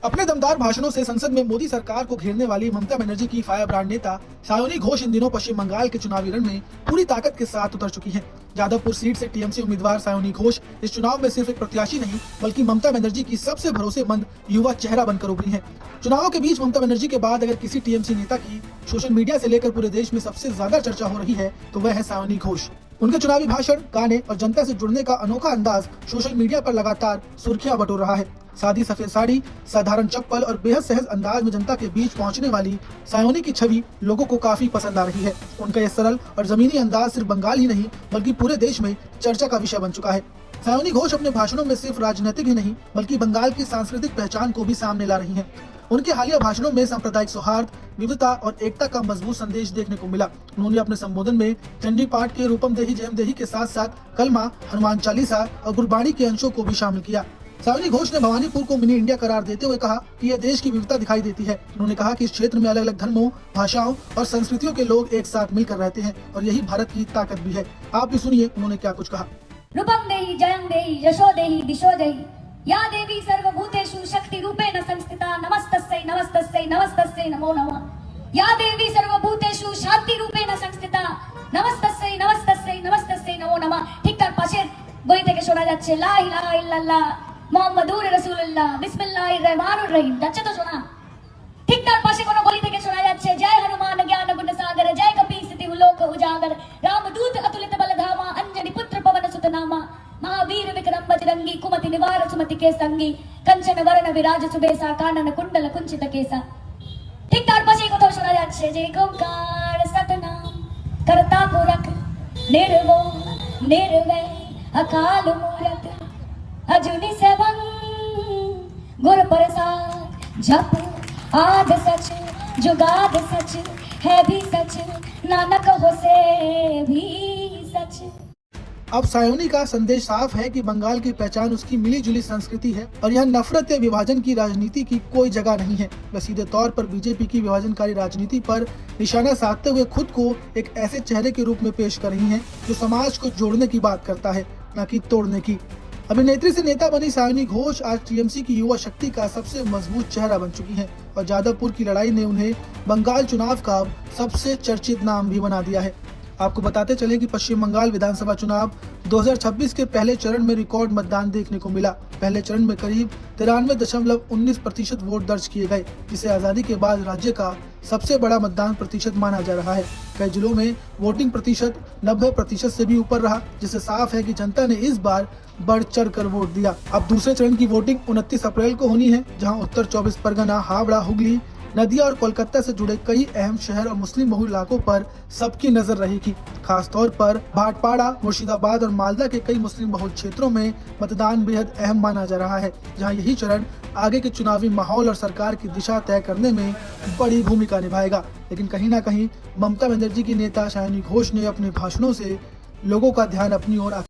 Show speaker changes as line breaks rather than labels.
अपने दमदार भाषणों से संसद में मोदी सरकार को घेरने वाली ममता बनर्जी की फायर ब्रांड नेता सायोनी घोष इन दिनों पश्चिम बंगाल के चुनावी रण में पूरी ताकत के साथ उतर चुकी हैं। जादवपुर सीट से टीएमसी उम्मीदवार सायोनी घोष इस चुनाव में सिर्फ एक प्रत्याशी नहीं बल्कि ममता बनर्जी की सबसे भरोसेमंद युवा चेहरा बनकर उभरी हैं। चुनावों के बीच ममता बनर्जी के बाद अगर किसी टीएमसी नेता की सोशल मीडिया से लेकर पूरे देश में सबसे ज्यादा चर्चा हो रही है तो वह है सायोनी घोष। उनके चुनावी भाषण, गाने और जनता से जुड़ने का अनोखा अंदाज सोशल मीडिया पर लगातार सुर्खियां बटोर रहा है। सादी सफेद साड़ी, साधारण चप्पल और बेहद सहज अंदाज में जनता के बीच पहुंचने वाली सायोनी की छवि लोगों को काफी पसंद आ रही है। उनका यह सरल और जमीनी अंदाज सिर्फ बंगाल ही नहीं बल्कि पूरे देश में चर्चा का विषय बन चुका है। सायोनी घोष अपने भाषणों में सिर्फ राजनीतिक ही नहीं बल्कि बंगाल की सांस्कृतिक पहचान को भी सामने ला रही हैं। उनके हालिया भाषणों में सांप्रदायिक सौहार्द, विविधता और एकता का मजबूत संदेश देखने को मिला। उन्होंने अपने संबोधन में चंडी पाठ के रूपम देही जयम देही के साथ साथ कलमा, हनुमान चालीसा और गुरबाणी के अंशों को भी शामिल किया। सायोनी घोष ने भवानीपुर को मिनी इंडिया करार देते हुए कहा कि यह देश की विविधता दिखाई देती है। उन्होंने कहा कि इस क्षेत्र में अलग अलग धर्मों, भाषाओं और संस्कृतियों के लोग एक साथ मिलकर रहते हैं और यही भारत की ताकत भी है। आप भी सुनिए उन्होंने क्या कुछ कहा।
रूपम देहि जयं देहि यशो देहि दिशो देहि या देवी सर्वभूतेषु शक्ति रूपेण संस्थिता नमस्तस्यै नमस्तस्यै नमस्तस्यै नमो नमः। या देवी सर्वभूतेषु शांति रूपेण संस्थिता नमस्तस्यै नमस्तस्यै नमस्तस्यै नमो नमः। ठीक তার পাশের বই থেকে শোনা যাচ্ছে লা ইলাহা ইল্লাল্লাহ মুহাম্মাদুর রাসূলুল্লাহ বিসমিল্লাহির রহমানির রহিম। যাচ্ছে তো শোনা? ঠিক তার পাশে কোনো গলি থেকে শোনা যাচ্ছে জয় হনুমান জ্ঞান গুণ সাগর জয় কপীসতি লোক উজাগর রামদূত अतुलित बलधामा अंजनी पुत्र पवन सुत नामा महावीर विक्रम बजरंगी कुमति निवार सुमति के संगी कंचन वरण विराज सुबेसा कानन कुंडल कुंचित केसा। ঠিক তার পাশে কোথাও শোনা যাচ্ছে যে ওঙ্কার সতনাম करता पुरख निर्मोह निर्वैर अकाल मूरत अजूनी सेवन गुर प्रसाद जप आद सच जुगाद सच है भी सच नानक हो से भी सच।
अब सायोनी का संदेश साफ है कि बंगाल की पहचान उसकी मिली जुली संस्कृति है और यह नफरत या विभाजन की राजनीति की कोई जगह नहीं है। वह सीधे तौर पर बीजेपी की विभाजनकारी राजनीति पर निशाना साधते हुए खुद को एक ऐसे चेहरे के रूप में पेश कर रही हैं जो समाज को जोड़ने की बात करता है, न कि तोड़ने की। अभिनेत्री से नेता बनी सायोनी घोष आज टीएमसी की युवा शक्ति का सबसे मजबूत चेहरा बन चुकी हैं और जादवपुर की लड़ाई ने उन्हें बंगाल चुनाव का सबसे चर्चित नाम भी बना दिया है। आपको बताते चले कि पश्चिम बंगाल विधानसभा चुनाव 2026 के पहले चरण में रिकॉर्ड मतदान देखने को मिला। पहले चरण में करीब 93.19% वोट दर्ज किए गए, जिसे आजादी के बाद राज्य का सबसे बड़ा मतदान प्रतिशत माना जा रहा है। कई जिलों में वोटिंग प्रतिशत 90% से भी ऊपर रहा, जिससे साफ है कि जनता ने इस बार बढ़ चढ़ कर वोट दिया। अब दूसरे चरण की वोटिंग 29 अप्रैल को होनी है, जहां उत्तर 24 परगना, हावड़ा, हुगली, नदिया और कोलकाता से जुड़े कई अहम शहर और मुस्लिम बहुल इलाकों पर सबकी नजर रहेगी। खास तौर पर भाटपाड़ा, मुर्शिदाबाद और मालदा के कई मुस्लिम बहुल क्षेत्रों में मतदान बेहद अहम माना जा रहा है, जहां यही चरण आगे के चुनावी माहौल और सरकार की दिशा तय करने में बड़ी भूमिका निभाएगा। लेकिन कहीं न कहीं ममता बनर्जी की नेता सायोनी घोष ने अपने भाषणों से लोगों का ध्यान अपनी ओर